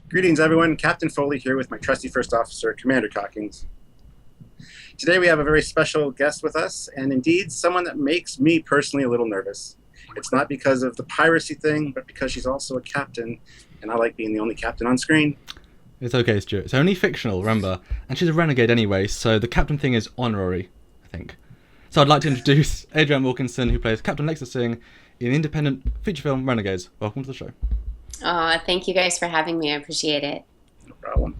Greetings, everyone. Captain Foley here with my trusty first officer, Commander Cockings. Today we have a very special guest with us, and indeed someone that makes me personally a little nervous. It's not because of the piracy thing, but because she's also a captain, and I like being the only captain on screen. It's okay, Stuart. It's only fictional, remember? And she's a renegade anyway, so the captain thing is honorary, I think. So I'd like to introduce Adrienne Wilkinson, who plays Captain Lexxa Singh in the independent feature film Renegades. Welcome to the show. Thank you guys for having me. I appreciate it. No problem.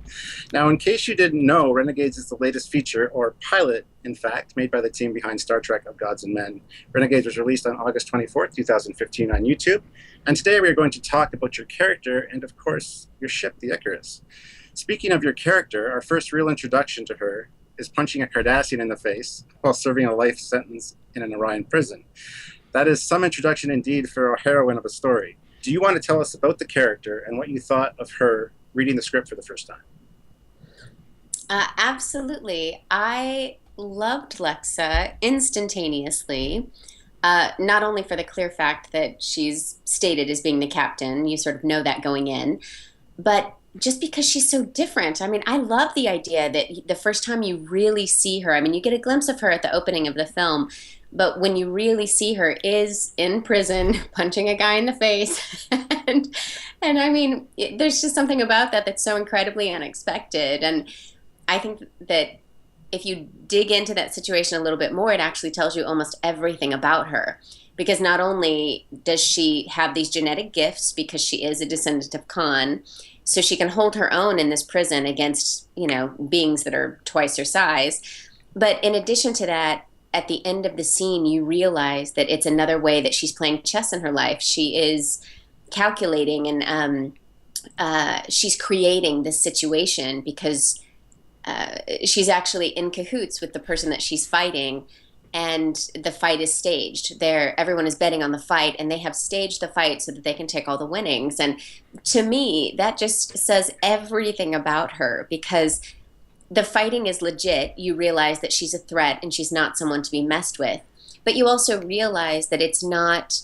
Now, in case you didn't know, Renegades is the latest feature, or pilot, in fact, made by the team behind Star Trek of Gods and Men. Renegades was released on August 24th, 2015 on YouTube. And today we are going to talk about your character and, of course, your ship, the Icarus. Speaking of your character, our first real introduction to her is punching a Cardassian in the face while serving a life sentence in an Orion prison. That is some introduction indeed for a heroine of a story. Do you want to tell us about the character and what you thought of her reading the script for the first time? Absolutely. I loved Lexxa instantaneously, not only for the clear fact that she's stated as being the captain, you sort of know that going in, but just because she's so different. I mean, I love the idea that the first time you really see her, I mean, you get a glimpse of her at the opening of the film, but when you really see her is in prison punching a guy in the face. and I mean, there's just something about that that's so incredibly unexpected. And I think that if you dig into that situation a little bit more, it actually tells you almost everything about her. Because not only does she have these genetic gifts because she is a descendant of Khan, so she can hold her own in this prison against, beings that are twice her size. But in addition to that, at the end of the scene, you realize that it's another way that she's playing chess in her life. She is calculating and she's creating this situation because she's actually in cahoots with the person that she's fighting, and the fight is staged. Everyone is betting on the fight, and they have staged the fight so that they can take all the winnings. And to me, that just says everything about her, because the fighting is legit. You realize that she's a threat and she's not someone to be messed with. But you also realize that it's not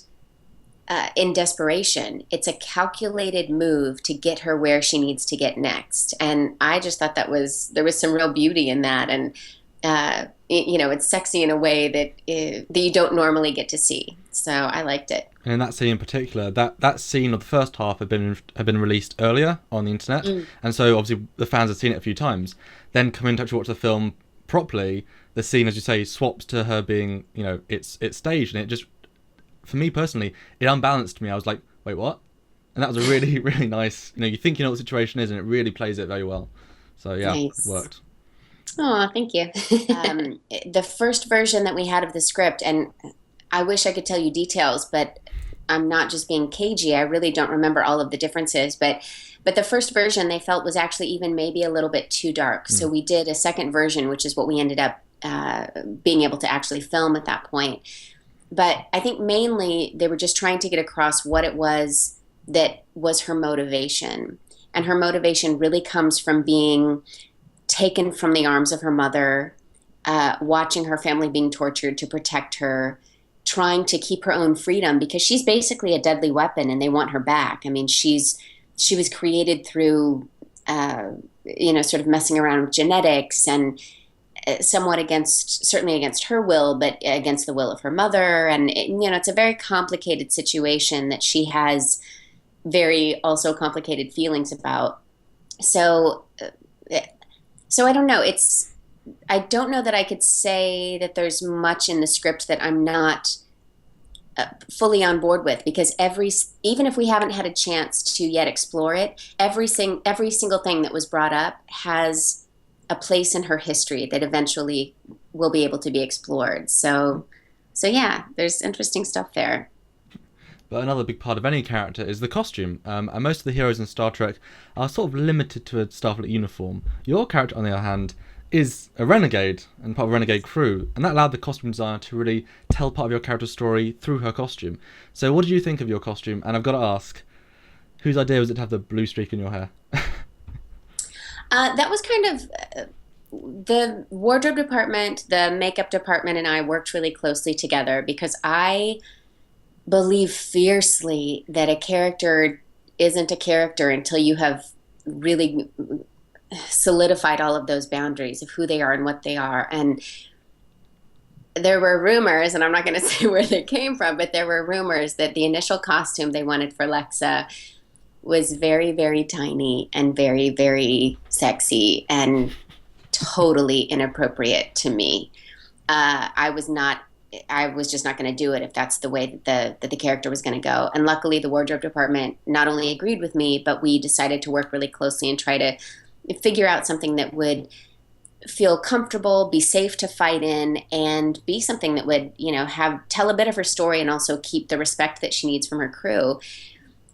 in desperation. It's a calculated move to get her where she needs to get next. And I just thought there was some real beauty in that. And, it's sexy in a way that you don't normally get to see. So I liked it. And in that scene in particular, that scene of the first half had been released earlier on the internet, and so obviously the fans had seen it a few times. Then coming to watch the film properly, the scene, as you say, swaps to her being, it's staged, and it just, for me personally, it unbalanced me. I was like, wait, what? And that was a really, really nice. You think you know what the situation is, and it really plays it very well. So yeah, nice. It worked. Oh, thank you. The first version that we had of the script, and I wish I could tell you details, but I'm not just being cagey. I really don't remember all of the differences. But the first version they felt was actually even maybe a little bit too dark. So we did a second version, which is what we ended up being able to actually film at that point. But I think mainly they were just trying to get across what it was that was her motivation. And her motivation really comes from being taken from the arms of her mother, watching her family being tortured to protect her, trying to keep her own freedom because she's basically a deadly weapon and they want her back. I mean, she was created through, sort of messing around with genetics and somewhat certainly against her will, but against the will of her mother. And, it's a very complicated situation that she has very also complicated feelings about. So I don't know. I don't know that I could say that there's much in the script that I'm not fully on board with, because even if we haven't had a chance to yet explore it, every single thing that was brought up has a place in her history that eventually will be able to be explored. So yeah, there's interesting stuff there. But another big part of any character is the costume, and most of the heroes in Star Trek are sort of limited to a Starfleet uniform. Your character, on the other hand, is a renegade and part of a renegade crew, and that allowed the costume designer to really tell part of your character's story through her costume. So what did you think of your costume? And I've got to ask, whose idea was it to have the blue streak in your hair? That was kind of the wardrobe department, the makeup department, and I worked really closely together because I believe fiercely that a character isn't a character until you have really solidified all of those boundaries of who they are and what they are. And there were rumors, and I'm not going to say where they came from, but there were rumors that the initial costume they wanted for Lexxa was very, very tiny and very, very sexy and totally inappropriate to me. I was just not going to do it if that's the way that the character was going to go. And luckily, the wardrobe department not only agreed with me, but we decided to work really closely and try to figure out something that would feel comfortable, be safe to fight in, and be something that would, tell a bit of her story and also keep the respect that she needs from her crew.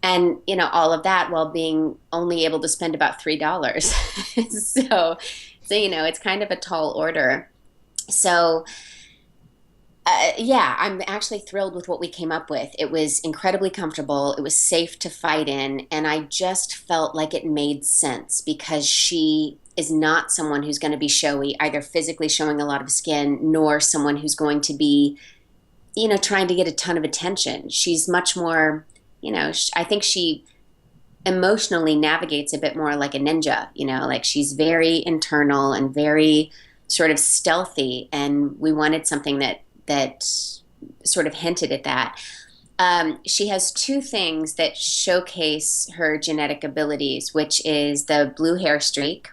And, all of that while being only able to spend about $3. So, it's kind of a tall order. So, I'm actually thrilled with what we came up with. It was incredibly comfortable. It was safe to fight in. And I just felt like it made sense because she is not someone who's going to be showy, either physically showing a lot of skin, nor someone who's going to be, trying to get a ton of attention. She's much more, I think she emotionally navigates a bit more like a ninja, like she's very internal and very sort of stealthy. And we wanted something that sort of hinted at that. She has two things that showcase her genetic abilities, which is the blue hair streak.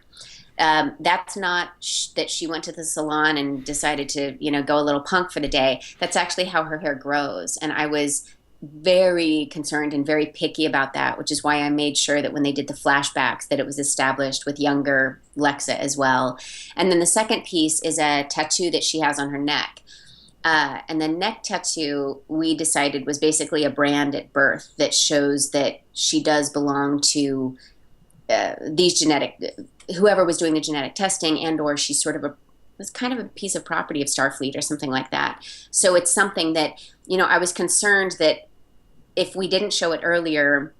That's not that she went to the salon and decided to, go a little punk for the day. That's actually how her hair grows. And I was very concerned and very picky about that, which is why I made sure that when they did the flashbacks that it was established with younger Lexxa as well. And then the second piece is a tattoo that she has on her neck. And the neck tattoo, we decided, was basically a brand at birth that shows that she does belong to whoever was doing the genetic testing, and or she's sort of was kind of a piece of property of Starfleet or something like that. So it's something that, I was concerned that if we didn't show it earlier,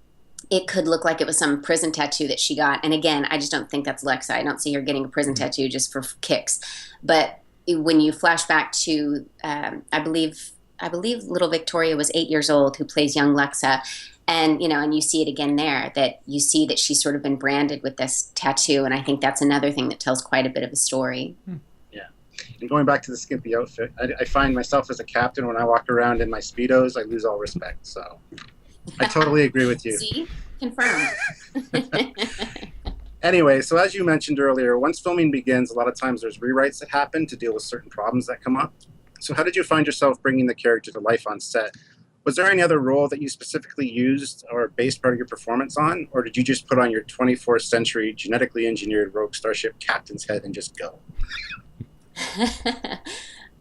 it could look like it was some prison tattoo that she got. And again, I just don't think that's Lexxa. I don't see her getting a prison tattoo just for kicks. But when you flash back to, I believe little Victoria was 8 years old, who plays young Lexxa. And, and you see it again there, that you see that she's sort of been branded with this tattoo. And I think that's another thing that tells quite a bit of a story. Yeah. And going back to the skimpy outfit, I find myself as a captain, when I walk around in my Speedos, I lose all respect. So I totally agree with you. See? Confirmed. Anyway, so as you mentioned earlier, once filming begins, a lot of times there's rewrites that happen to deal with certain problems that come up. So how did you find yourself bringing the character to life on set? Was there any other role that you specifically used or based part of your performance on? Or did you just put on your 24th century genetically engineered rogue starship captain's head and just go?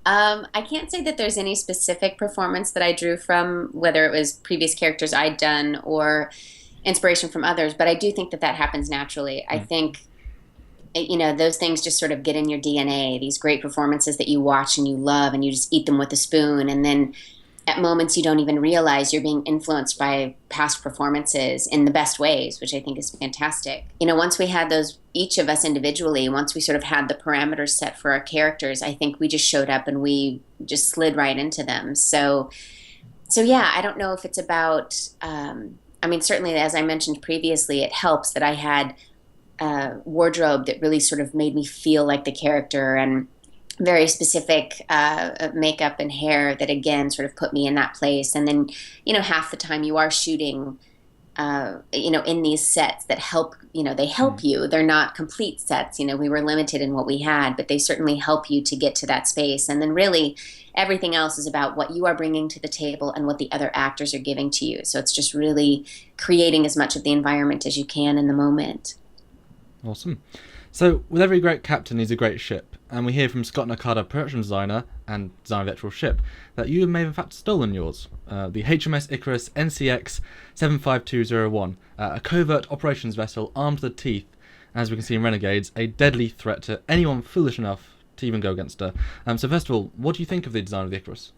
I can't say that there's any specific performance that I drew from, whether it was previous characters I'd done or inspiration from others, but I do think that happens naturally. I think, those things just sort of get in your DNA, these great performances that you watch and you love and you just eat them with a spoon. And then at moments you don't even realize you're being influenced by past performances in the best ways, which I think is fantastic. Once we had those, each of us individually, once we sort of had the parameters set for our characters, I think we just showed up and we just slid right into them. So yeah, I don't know if it's about, certainly, as I mentioned previously, it helps that I had wardrobe that really sort of made me feel like the character, and very specific makeup and hair that, again, sort of put me in that place. And then, half the time you are shooting, in these sets that help, they help you. They're not complete sets. We were limited in what we had, but they certainly help you to get to that space. And then really everything else is about what you are bringing to the table and what the other actors are giving to you. So it's just really creating as much of the environment as you can in the moment. Awesome. So with every great captain is a great ship. And we hear from Scott Nakada, production designer and designer of the actual ship, that you may have in fact stolen yours. The HMS Icarus NCX 75201, a covert operations vessel armed to the teeth, as we can see in Renegades, a deadly threat to anyone foolish enough to even go against her. So first of all, what do you think of the design of the Icarus?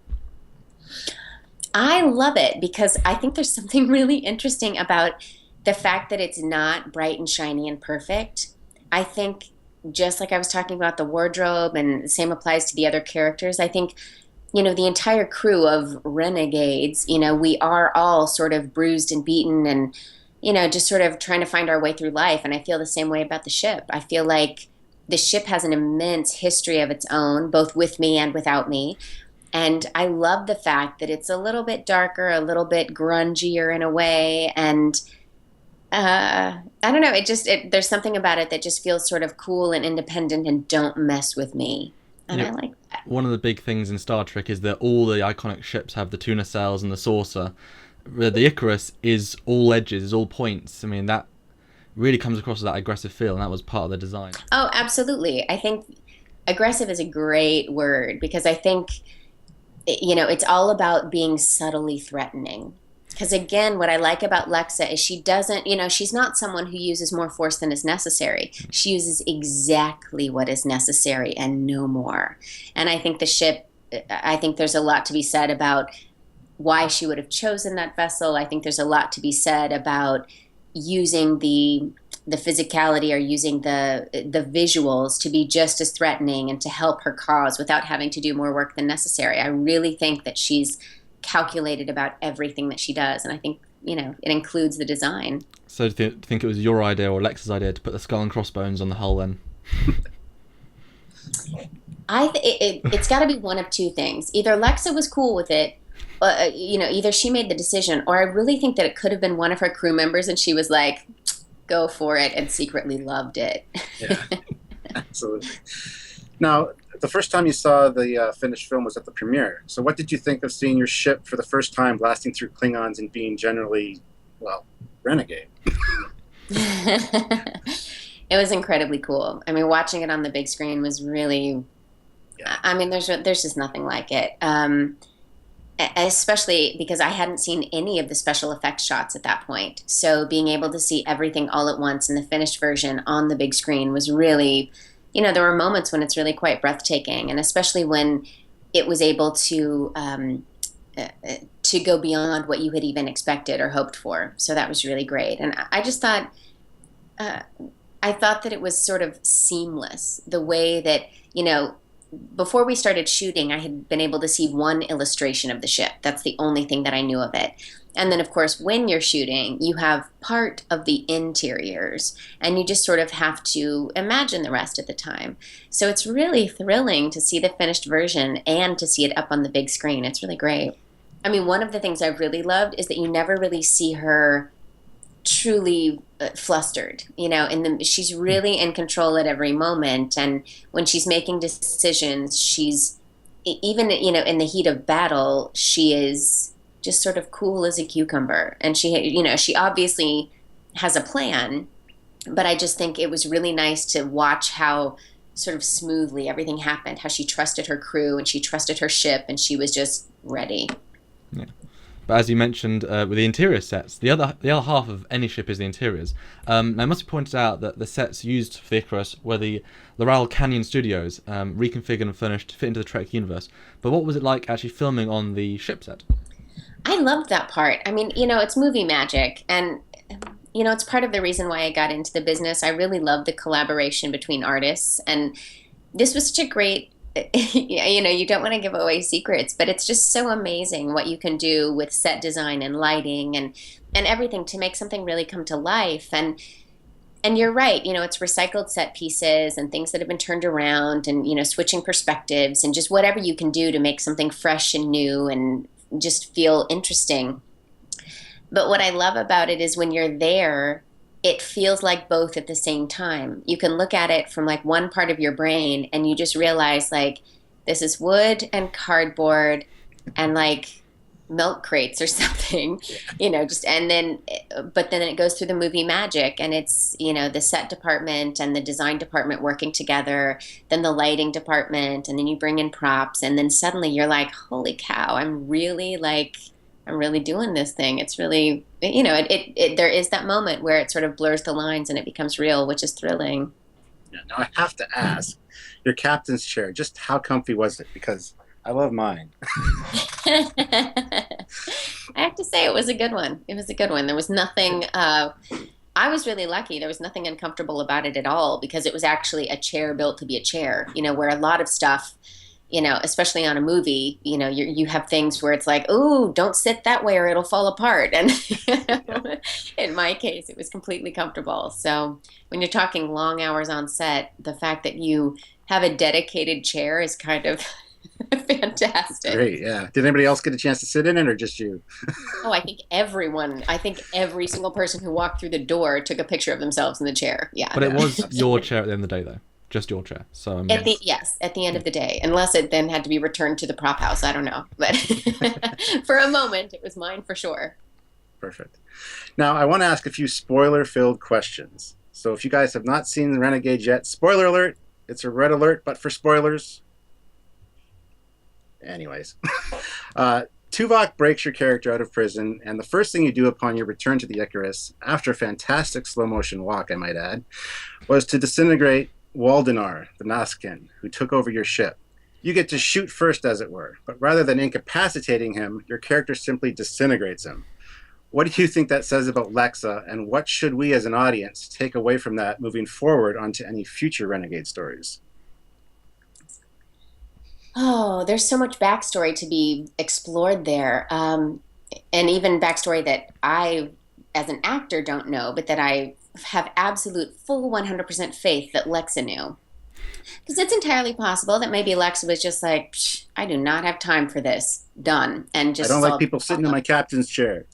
I love it because I think there's something really interesting about the fact that it's not bright and shiny and perfect. I think, just like I was talking about the wardrobe, and the same applies to the other characters, I think, the entire crew of Renegades, we are all sort of bruised and beaten and just sort of trying to find our way through life. And I feel the same way about the ship. I feel like the ship has an immense history of its own, both with me and without me. And I love the fact that it's a little bit darker, a little bit grungier in a way. And I don't know, there's something about it that just feels sort of cool and independent and don't mess with me. And I like that. One of the big things in Star Trek is that all the iconic ships have the tuna cells and the saucer. The Icarus is all edges, is all points. I mean, that really comes across as that aggressive feel, and that was part of the design. Oh, absolutely. I think aggressive is a great word, because I think, it's all about being subtly threatening. Because again, what I like about Lexxa is she doesn't, she's not someone who uses more force than is necessary. She uses exactly what is necessary and no more. And I think I think there's a lot to be said about why she would have chosen that vessel. I think there's a lot to be said about using the physicality or using the visuals to be just as threatening and to help her cause without having to do more work than necessary. I really think that she's calculated about everything that she does, and I think it includes the design. So do you think it was your idea or Lexa's idea to put the skull and crossbones on the hull then? It's got to be one of two things. Either Lexxa was cool with it, either she made the decision, or I really think that it could have been one of her crew members and she was like, go for it, and secretly loved it. Yeah, absolutely. Now, the first time you saw the finished film was at the premiere. So what did you think of seeing your ship for the first time blasting through Klingons and being generally, renegade? It was incredibly cool. I mean, watching it on the big screen was really, I mean, there's just nothing like it. Especially because I hadn't seen any of the special effects shots at that point. So being able to see everything all at once in the finished version on the big screen was really, there were moments when it's really quite breathtaking, and especially when it was able to go beyond what you had even expected or hoped for. So that was really great. And I just thought, I thought that it was sort of seamless, the way that, before we started shooting, I had been able to see one illustration of the ship. That's the only thing that I knew of it. And then, of course, when you're shooting, you have part of the interiors, and you just sort of have to imagine the rest at the time. So it's really thrilling to see the finished version and to see it up on the big screen. It's really great. I mean, one of the things I've really loved is that you never really see her truly flustered, she's really in control at every moment. And when she's making decisions, she's even, in the heat of battle, she is just sort of cool as a cucumber. And she obviously has a plan, but I just think it was really nice to watch how sort of smoothly everything happened, how she trusted her crew and she trusted her ship, and she was just ready. Yeah. But as you mentioned, with the interior sets, the other half of any ship is the interiors. Now, it must be pointed out that the sets used for the Icarus were the Laurel Canyon Studios, reconfigured and furnished to fit into the Trek universe. But what was it like actually filming on the ship set? I loved that part. I mean, it's movie magic, and it's part of the reason why I got into the business. I really love the collaboration between artists, and this was such a great, you don't want to give away secrets, but it's just so amazing what you can do with set design and lighting and everything to make something really come to life. And you're right, it's recycled set pieces and things that have been turned around, and, switching perspectives and just whatever you can do to make something fresh and new and just feel interesting. But what I love about it is when you're there, it feels like both at the same time. You can look at it from like one part of your brain and you just realize like this is wood and cardboard and like milk crates or something, but then it goes through the movie magic, and it's, the set department and the design department working together, then the lighting department, and then you bring in props, and then suddenly you're like, holy cow, I'm really doing this thing. It's really, there is that moment where it sort of blurs the lines and it becomes real, which is thrilling. Yeah, now I have to ask, your captain's chair, just how comfy was it? Because I love mine. I have to say it was a good one. It was a good one. There was nothing, I was really lucky. There was nothing uncomfortable about it at all, because it was actually a chair built to be a chair, where a lot of stuff, especially on a movie, you have things where it's like, ooh, don't sit that way or it'll fall apart. And in my case, it was completely comfortable. So when you're talking long hours on set, the fact that you have a dedicated chair is kind of fantastic. Great, yeah. Did anybody else get a chance to sit in it, or just you? Oh, I think every single person who walked through the door took a picture of themselves in the chair. Yeah. But it was your chair at the end of the day, though. Just your chair. So I mean, at the end of the day, unless it then had to be returned to the prop house, I don't know. But for a moment, it was mine for sure. Perfect. Now, I want to ask a few spoiler-filled questions. So if you guys have not seen the Renegades yet, spoiler alert, it's a red alert, but for spoilers. Anyways. Tuvok breaks your character out of prison, and the first thing you do upon your return to the Icarus, after a fantastic slow-motion walk, I might add, was to disintegrate Waldenar, the Nazcan, who took over your ship. You get to shoot first, as it were, but rather than incapacitating him, your character simply disintegrates him. What do you think that says about Lexxa, and what should we as an audience take away from that moving forward onto any future Renegade stories? Oh, there's so much backstory to be explored there. And even backstory that I, as an actor, don't know, but that I have absolute full 100% faith that Lexxa knew. Because it's entirely possible that maybe Lexxa was just like, I do not have time for this. Done. And just I don't like people sitting in my captain's chair.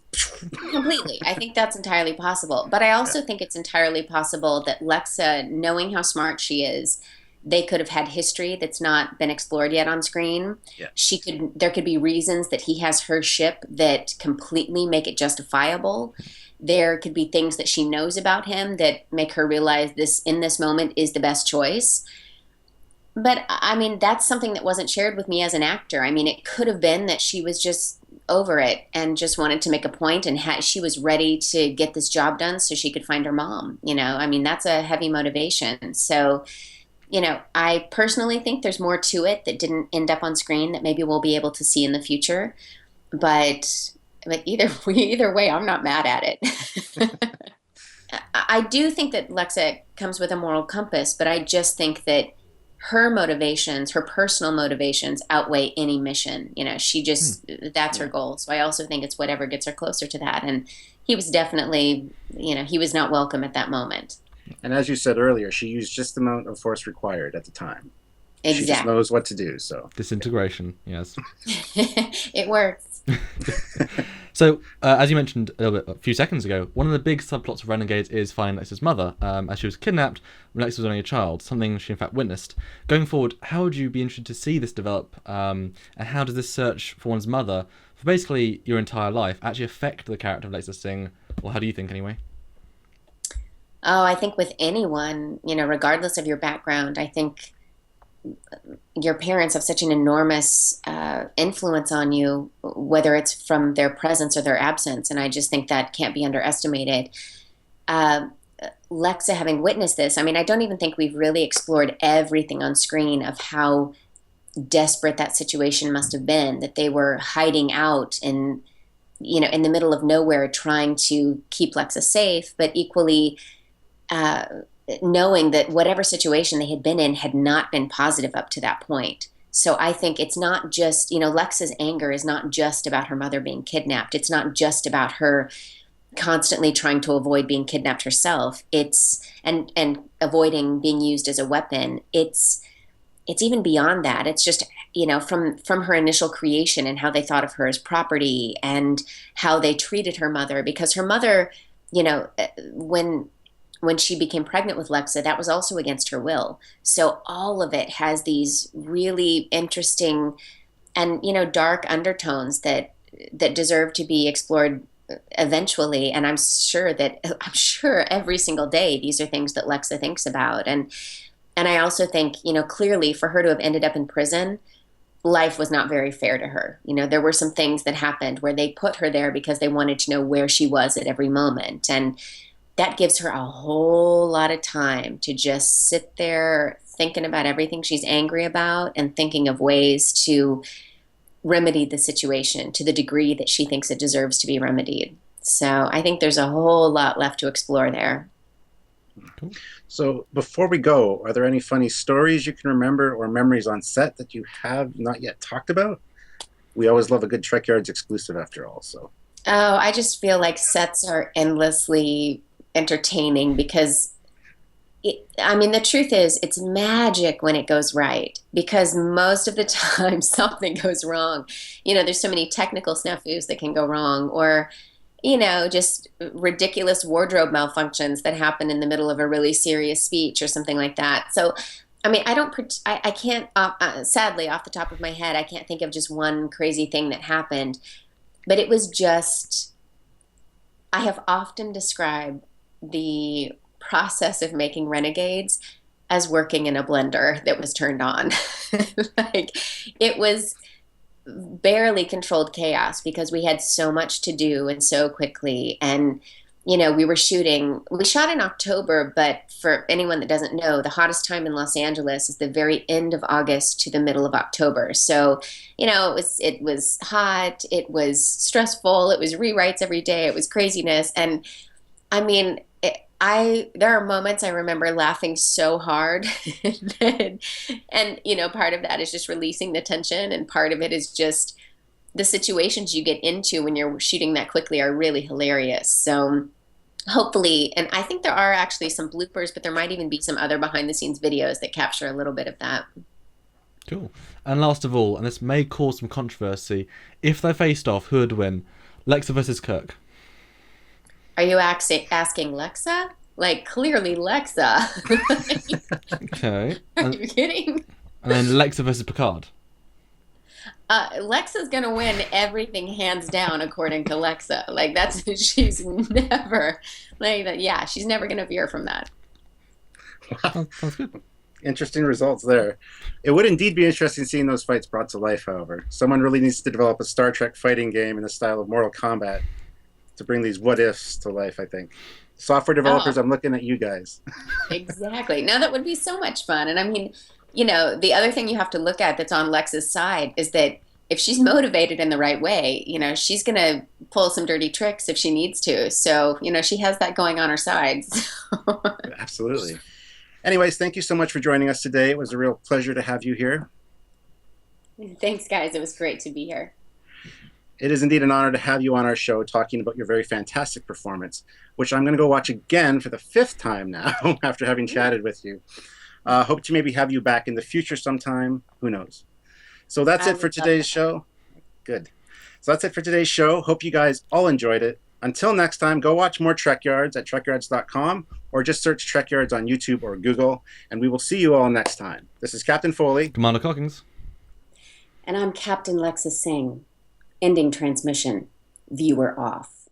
Completely. I think that's entirely possible. But I also think it's entirely possible that Lexxa, knowing how smart she is, they could have had history that's not been explored yet on screen. Yeah. There could be reasons that he has her ship that completely make it justifiable. There could be things that she knows about him that make her realize this in this moment is the best choice. But I mean, that's something that wasn't shared with me as an actor. I mean, it could have been that she was just over it and just wanted to make a point, and she was ready to get this job done so she could find her mom. I mean, that's a heavy motivation. So, I personally think there's more to it that didn't end up on screen that maybe we'll be able to see in the future. But either way, I'm not mad at it. I do think that Lexxa comes with a moral compass, but I just think that her motivations, her personal motivations, outweigh any mission. She just, that's her goal. So I also think it's whatever gets her closer to that. And he was definitely, he was not welcome at that moment. And as you said earlier, she used just the amount of force required at the time. Exactly. She just knows what to do. So disintegration, yes. It works. So, as you mentioned a few seconds ago, one of the big subplots of Renegades is finding Lexa's mother, as she was kidnapped when Lexxa was only a child, something she in fact witnessed. Going forward, how would you be interested to see this develop, and how does this search for one's mother, for basically your entire life, actually affect the character of Lexxa Singh, or how do you think anyway? Oh, I think with anyone, regardless of your background, I think your parents have such an enormous influence on you, whether it's from their presence or their absence. And I just think that can't be underestimated. Lexxa, having witnessed this, I mean, I don't even think we've really explored everything on screen of how desperate that situation must have been, that they were hiding out in the middle of nowhere trying to keep Lexxa safe, but equally knowing that whatever situation they had been in had not been positive up to that point. So I think it's not just, Lexa's anger is not just about her mother being kidnapped. It's not just about her constantly trying to avoid being kidnapped herself. It's and avoiding being used as a weapon. It's even beyond that. It's just, from her initial creation and how they thought of her as property and how they treated her mother, because her mother, when she became pregnant with Lexxa, that was also against her will. So all of it has these really interesting and, dark undertones that deserve to be explored eventually. And I'm sure every single day, these are things that Lexxa thinks about. And I also think, clearly for her to have ended up in prison, life was not very fair to her. There were some things that happened where they put her there because they wanted to know where she was at every moment. And that gives her a whole lot of time to just sit there thinking about everything she's angry about and thinking of ways to remedy the situation to the degree that she thinks it deserves to be remedied. So I think there's a whole lot left to explore there. Cool. So before we go, are there any funny stories you can remember or memories on set that you have not yet talked about? We always love a good Trekyards exclusive after all, so. Oh, I just feel like sets are endlessly entertaining because I mean, the truth is, it's magic when it goes right because most of the time something goes wrong. There's so many technical snafus that can go wrong, or, just ridiculous wardrobe malfunctions that happen in the middle of a really serious speech or something like that. So, I mean, I can't, sadly, off the top of my head, I can't think of just one crazy thing that happened, but it was just, I have often described the process of making Renegades as working in a blender that was turned on. Like, it was barely controlled chaos because we had so much to do and so quickly. And, we shot in October, but for anyone that doesn't know, the hottest time in Los Angeles is the very end of August to the middle of October. So, it was hot, it was stressful, it was rewrites every day, it was craziness. And I mean, there are moments I remember laughing so hard, and part of that is just releasing the tension, and part of it is just the situations you get into when you're shooting that quickly are really hilarious. So hopefully, and I think there are actually some bloopers, but there might even be some other behind the scenes videos that capture a little bit of that. Cool. And last of all, and this may cause some controversy, if they faced off, who would win? Lexxa versus Kirk. Are you asking Lexxa? Like, clearly Lexxa. Okay. Are you kidding? And then Lexxa versus Picard. Lexa's gonna win everything hands down, according to Lexxa. Like, she's never like that. Yeah, she's never gonna veer from that. Wow. Sounds good. Interesting results there. It would indeed be interesting seeing those fights brought to life, however. Someone really needs to develop a Star Trek fighting game in the style of Mortal Kombat to bring these what-ifs to life, I think. Software developers, I'm looking at you guys. Exactly. Now, that would be so much fun. And I mean, the other thing you have to look at that's on Lexa's side is that if she's motivated in the right way, she's going to pull some dirty tricks if she needs to. So, she has that going on her side. So. Absolutely. Anyways, thank you so much for joining us today. It was a real pleasure to have you here. Thanks, guys. It was great to be here. It is indeed an honor to have you on our show talking about your very fantastic performance, which I'm going to go watch again for the 5th time now after having chatted with you. Hope to maybe have you back in the future sometime. Who knows? So that's it for today's show. Good. So that's it for today's show. Hope you guys all enjoyed it. Until next time, go watch more Trekyards at trekyards.com or just search Trekyards on YouTube or Google, and we will see you all next time. This is Captain Foley. Commander Cockings. And I'm Captain Lexxa Singh. Ending transmission. Viewer off.